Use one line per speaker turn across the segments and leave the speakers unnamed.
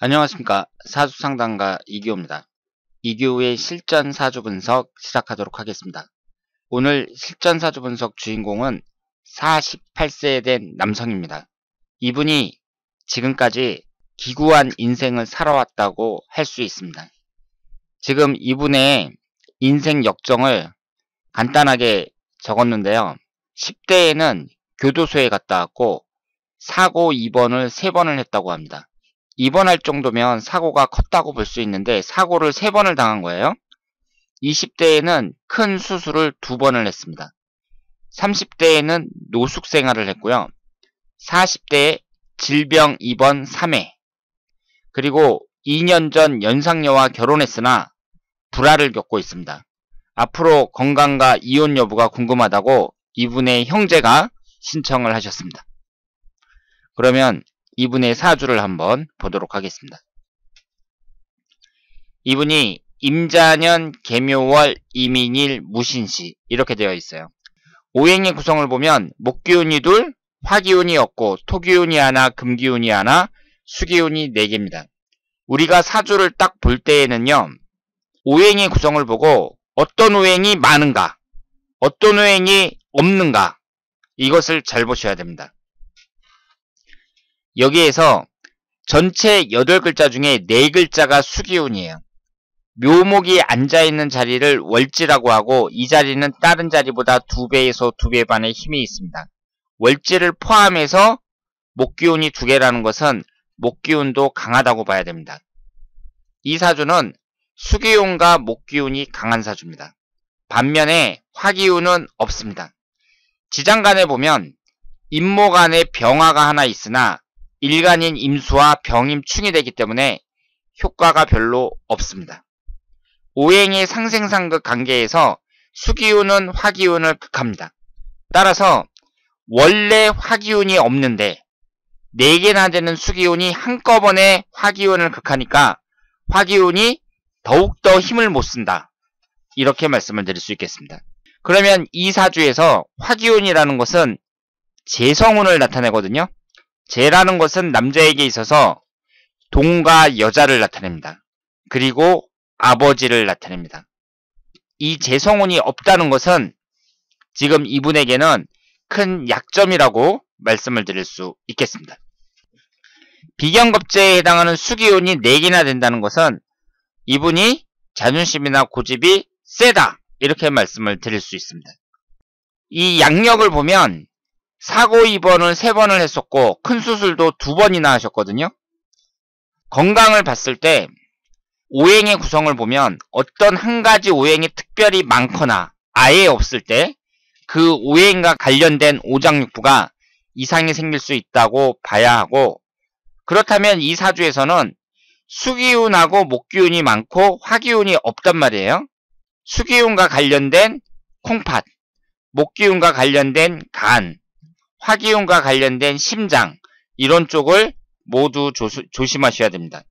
안녕하십니까. 사주상담가 이규호입니다. 이규호의 실전 사주 분석 시작하도록 하겠습니다. 오늘 실전 사주 분석 주인공은 48세에 된 남성입니다. 이분이 지금까지 기구한 인생을 살아왔다고 할 수 있습니다. 지금 이분의 인생 역정을 간단하게 적었는데요. 10대에는 교도소에 갔다 왔고 사고 입원을 3번을 했다고 합니다. 입원할 정도면 사고가 컸다고 볼 수 있는데 사고를 3번을 당한 거예요. 20대에는 큰 수술을 2번을 했습니다. 30대에는 노숙 생활을 했고요. 40대에 질병 입원 3회, 그리고 2년 전 연상녀와 결혼했으나 불화를 겪고 있습니다. 앞으로 건강과 이혼 여부가 궁금하다고 이분의 형제가 신청을 하셨습니다. 그러면 이분의 사주를 한번 보도록 하겠습니다. 이분이 임자년, 계묘월, 이민일, 무신시 이렇게 되어 있어요. 오행의 구성을 보면 목기운이 둘, 화기운이 없고 토기운이 하나, 금기운이 하나, 수기운이 4개입니다. 우리가 사주를 딱 볼 때에는요, 오행의 구성을 보고 어떤 오행이 많은가, 어떤 오행이 없는가, 이것을 잘 보셔야 됩니다. 여기에서 전체 8글자 중에 4글자가 수기운이에요. 묘목이 앉아있는 자리를 월지라고 하고 이 자리는 다른 자리보다 2배에서 2배 반의 힘이 있습니다. 월지를 포함해서 목기운이 2개라는 것은 목기운도 강하다고 봐야 됩니다. 이 사주는 수기운과 목기운이 강한 사주입니다. 반면에 화기운은 없습니다. 지장간에 보면 임목안에 병화가 하나 있으나 일간인 임수와 병임충이 되기 때문에 효과가 별로 없습니다. 오행의 상생상극 관계에서 수기운은 화기운을 극합니다. 따라서 원래 화기운이 없는데 4개나 되는 수기운이 한꺼번에 화기운을 극하니까 화기운이 더욱더 힘을 못 쓴다, 이렇게 말씀을 드릴 수 있겠습니다. 그러면 이 사주에서 화기운이라는 것은 재성운을 나타내거든요. 재라는 것은 남자에게 있어서 동과 여자를 나타냅니다. 그리고 아버지를 나타냅니다. 이 재성운이 없다는 것은 지금 이분에게는 큰 약점이라고 말씀을 드릴 수 있겠습니다. 비견겁제에 해당하는 수기운이 4개나 된다는 것은 이분이 자존심이나 고집이 세다, 이렇게 말씀을 드릴 수 있습니다. 이 양력을 보면 사고 입원을 3번을 했었고 큰 수술도 2번이나 하셨거든요. 건강을 봤을 때 오행의 구성을 보면 어떤 한 가지 오행이 특별히 많거나 아예 없을 때 그 오행과 관련된 오장육부가 이상이 생길 수 있다고 봐야 하고, 그렇다면 이 사주에서는 수기운하고 목기운이 많고 화기운이 없단 말이에요. 수기운과 관련된 콩팥, 목기운과 관련된 간, 화기운과 관련된 심장, 이런 쪽을 모두 조심하셔야 됩니다.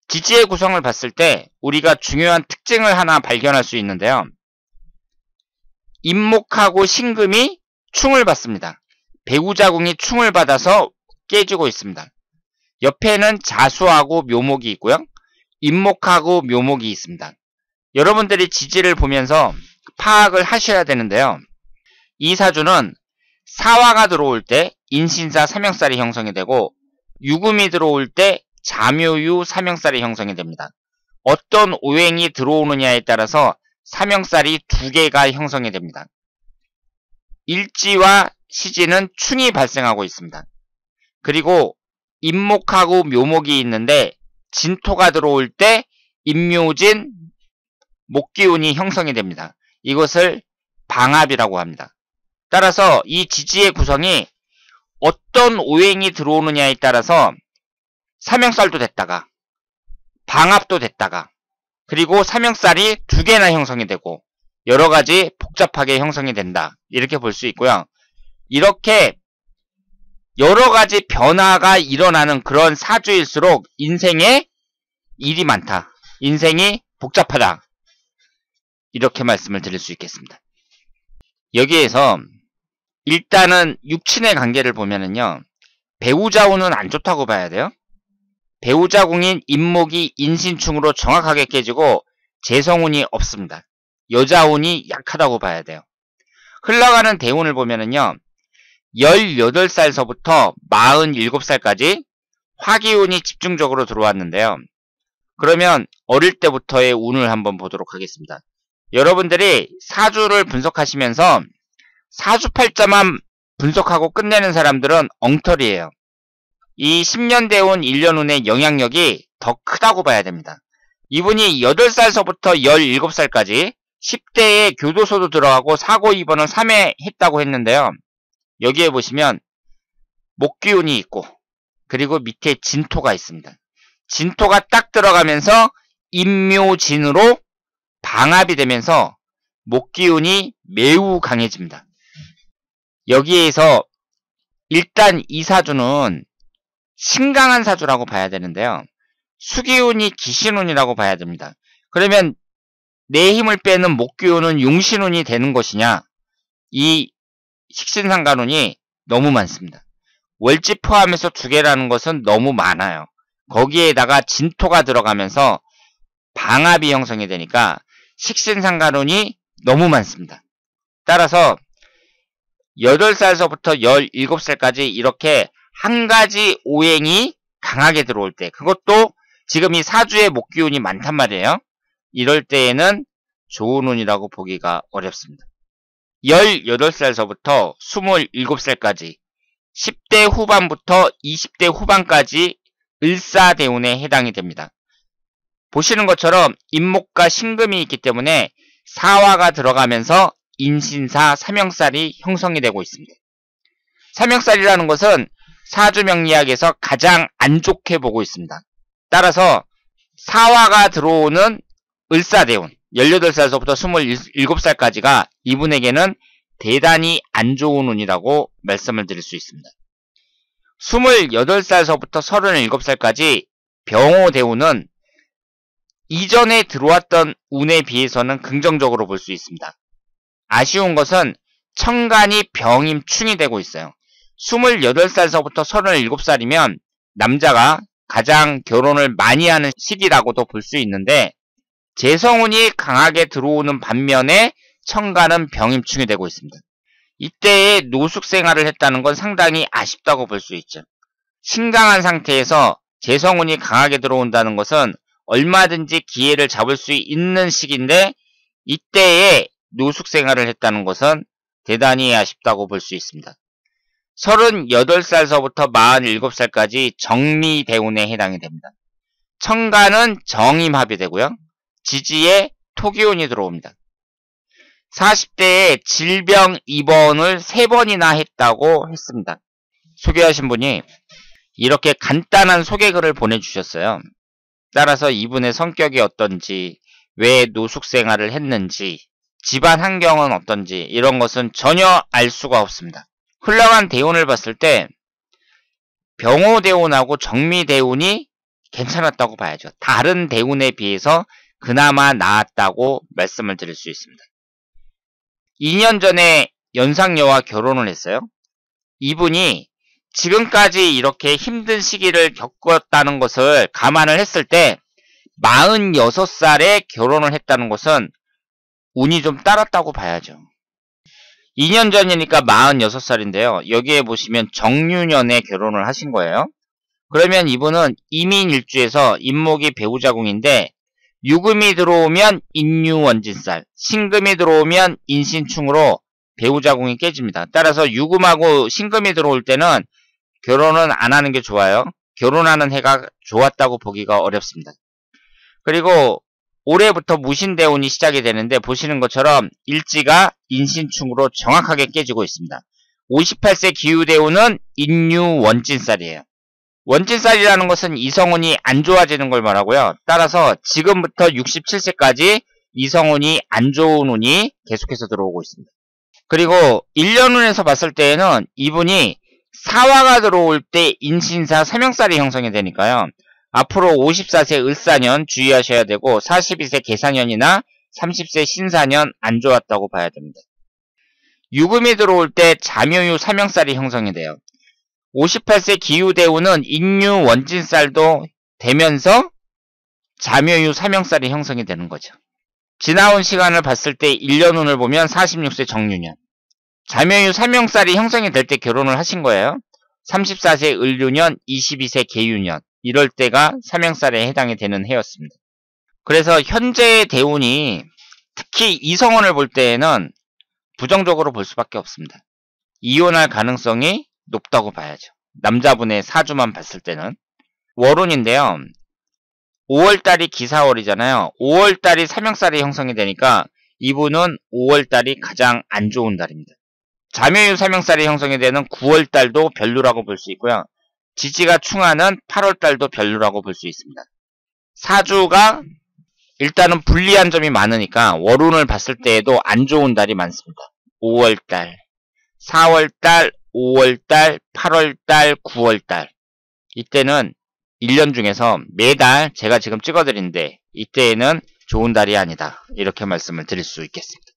지지의 구성을 봤을 때 우리가 중요한 특징을 하나 발견할 수 있는데요. 임목하고 신금이 충을 받습니다. 배우자궁이 충을 받아서 깨지고 있습니다. 옆에는 자수하고 묘목이 있고요. 임목하고 묘목이 있습니다. 여러분들이 지지를 보면서 파악을 하셔야 되는데요. 이 사주는 사화가 들어올 때 인신사 삼형살이 형성이 되고 유금이 들어올 때 자묘유 삼형살이 형성이 됩니다. 어떤 오행이 들어오느냐에 따라서 삼형살이 2개가 형성이 됩니다. 일지와 시지는 충이 발생하고 있습니다. 그리고 임목하고 묘목이 있는데 진토가 들어올 때 임묘진, 목기운이 형성이 됩니다. 이것을 방합이라고 합니다. 따라서 이 지지의 구성이 어떤 오행이 들어오느냐에 따라서 삼형살도 됐다가 방합도 됐다가 그리고 삼형살이 2개나 형성이 되고 여러가지 복잡하게 형성이 된다, 이렇게 볼 수 있고요. 이렇게 여러가지 변화가 일어나는 그런 사주일수록 인생에 일이 많다, 인생이 복잡하다, 이렇게 말씀을 드릴 수 있겠습니다. 여기에서 일단은 육친의 관계를 보면은요, 배우자운은 안 좋다고 봐야 돼요. 배우자궁인 임목이 인신충으로 정확하게 깨지고 재성운이 없습니다. 여자운이 약하다고 봐야 돼요. 흘러가는 대운을 보면은요. 18살서부터 47살까지 화기운이 집중적으로 들어왔는데요. 그러면 어릴 때부터의 운을 한번 보도록 하겠습니다. 여러분들이 사주를 분석하시면서 사주팔자만 분석하고 끝내는 사람들은 엉터리예요. 이 10년 대운 1년 운의 영향력이 더 크다고 봐야 됩니다. 이분이 8살서부터 17살까지 10대에 교도소도 들어가고 사고 입원을 3회 했다고 했는데요. 여기에 보시면 목기운이 있고 그리고 밑에 진토가 있습니다. 진토가 딱 들어가면서 임묘진으로 방합이 되면서 목기운이 매우 강해집니다. 여기에서 일단 이 사주는 신강한 사주라고 봐야 되는데요. 수기운이 기신운이라고 봐야 됩니다. 그러면 내 힘을 빼는 목기운은 용신운이 되는 것이냐? 이 식신상간운이 너무 많습니다. 월지 포함해서 2개라는 것은 너무 많아요. 거기에다가 진토가 들어가면서 방합이 형성이 되니까 식신상간운이 너무 많습니다. 따라서 8살서부터 17살까지 이렇게 한 가지 오행이 강하게 들어올 때, 그것도 지금 이 사주에 목기운이 많단 말이에요. 이럴 때에는 좋은 운이라고 보기가 어렵습니다. 18살서부터 27살까지 10대 후반부터 20대 후반까지 을사대운에 해당이 됩니다. 보시는 것처럼 임목과 신금이 있기 때문에 사화가 들어가면서 인신사 삼형살이 형성이 되고 있습니다. 삼형살이라는 것은 사주명리학에서 가장 안 좋게 보고 있습니다. 따라서 사화가 들어오는 을사대운 18살서부터 27살까지가 이분에게는 대단히 안 좋은 운이라고 말씀을 드릴 수 있습니다. 28살서부터 37살까지 병호대운은 이전에 들어왔던 운에 비해서는 긍정적으로 볼 수 있습니다. 아쉬운 것은 천간이 병임충이 되고 있어요. 28살서부터 37살이면 남자가 가장 결혼을 많이 하는 시기라고도 볼 수 있는데 재성운이 강하게 들어오는 반면에 천간은 병임충이 되고 있습니다. 이때에 노숙 생활을 했다는 건 상당히 아쉽다고 볼 수 있죠. 신강한 상태에서 재성운이 강하게 들어온다는 것은 얼마든지 기회를 잡을 수 있는 시기인데 이때에 노숙 생활을 했다는 것은 대단히 아쉽다고 볼 수 있습니다. 38살서부터 47살까지 정미대운에 해당이 됩니다. 천간은 정임합이 되고요. 지지에 토기운이 들어옵니다. 40대에 질병 입원을 3번이나 했다고 했습니다. 소개하신 분이 이렇게 간단한 소개글을 보내주셨어요. 따라서 이분의 성격이 어떤지, 왜 노숙 생활을 했는지, 집안 환경은 어떤지 이런 것은 전혀 알 수가 없습니다. 흘러간 대운을 봤을 때 병호대운하고 정미대운이 괜찮았다고 봐야죠. 다른 대운에 비해서 그나마 나았다고 말씀을 드릴 수 있습니다. 2년 전에 연상녀와 결혼을 했어요. 이분이 지금까지 이렇게 힘든 시기를 겪었다는 것을 감안을 했을 때 46살에 결혼을 했다는 것은 운이 좀 따랐다고 봐야죠. 2년 전이니까 46살인데요. 여기에 보시면 정유년에 결혼을 하신 거예요. 그러면 이분은 이민일주에서 임목이 배우자궁인데 유금이 들어오면 인유원진살, 신금이 들어오면 인신충으로 배우자궁이 깨집니다. 따라서 유금하고 신금이 들어올 때는 결혼은 안 하는 게 좋아요. 결혼하는 해가 좋았다고 보기가 어렵습니다. 그리고 올해부터 무신대운이 시작이 되는데 보시는 것처럼 일지가 인신충으로 정확하게 깨지고 있습니다. 58세 기유대운은 인유원진살이에요. 원진살이라는 것은 이성운이 안 좋아지는 걸 말하고요. 따라서 지금부터 67세까지 이성운이 안 좋은 운이 계속해서 들어오고 있습니다. 그리고 1년운에서 봤을 때에는 이분이 사화가 들어올 때 인신사 삼형살이 형성이 되니까요. 앞으로 54세 을사년 주의하셔야 되고 42세 계사년이나 30세 신사년 안 좋았다고 봐야 됩니다. 유금이 들어올 때 자묘유 삼형살이 형성이 돼요. 58세 기유대운은 인유 원진살도 되면서 자묘유 사명살이 형성이 되는 거죠. 지나온 시간을 봤을 때 1년운을 보면 46세 정유년. 자묘유 사명살이 형성이 될 때 결혼을 하신 거예요. 34세 을유년, 22세 계유년. 이럴 때가 사명살에 해당이 되는 해였습니다. 그래서 현재의 대운이 특히 이성운을 볼 때에는 부정적으로 볼 수밖에 없습니다. 이혼할 가능성이 높다고 봐야죠. 남자분의 사주만 봤을 때는. 월운인데요. 5월달이 기사월이잖아요. 5월달이 사명살이 형성이 되니까 이분은 5월달이 가장 안 좋은 달입니다. 자묘유 사명살이 형성이 되는 9월달도 별로라고 볼 수 있고요. 지지가 충하는 8월달도 별로라고 볼 수 있습니다. 사주가 일단은 불리한 점이 많으니까 월운을 봤을 때에도 안 좋은 달이 많습니다. 5월달, 4월달, 5월달, 8월달, 9월달. 이때는 1년 중에서 매달 제가 지금 찍어드린데 이때에는 좋은 달이 아니다. 이렇게 말씀을 드릴 수 있겠습니다.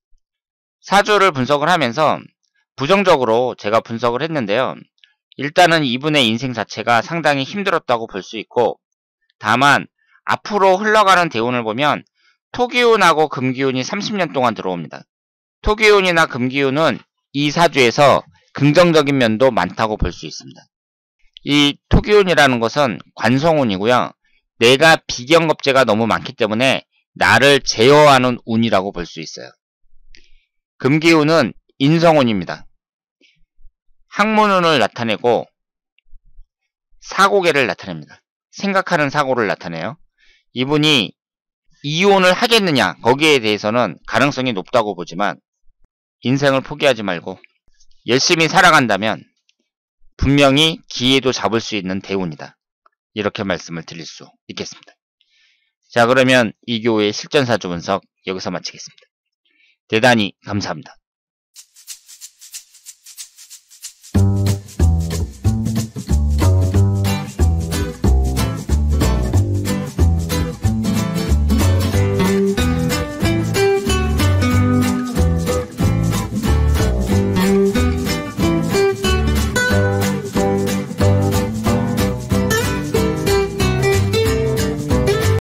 사주를 분석을 하면서 부정적으로 제가 분석을 했는데요. 일단은 이분의 인생 자체가 상당히 힘들었다고 볼 수 있고, 다만 앞으로 흘러가는 대운을 보면 토기운하고 금기운이 30년 동안 들어옵니다. 토기운이나 금기운은 이 사주에서 긍정적인 면도 많다고 볼 수 있습니다. 이 토기운이라는 것은 관성운이고요. 내가 비경겁제가 너무 많기 때문에 나를 제어하는 운이라고 볼 수 있어요. 금기운은 인성운입니다. 학문운을 나타내고 사고계를 나타냅니다. 생각하는 사고를 나타내요. 이분이 이혼을 하겠느냐 거기에 대해서는 가능성이 높다고 보지만 인생을 포기하지 말고 열심히 살아간다면 분명히 기회도 잡을 수 있는 대운이다. 이렇게 말씀을 드릴 수 있겠습니다. 자, 그러면 이교의 실전사주 분석 여기서 마치겠습니다. 대단히 감사합니다.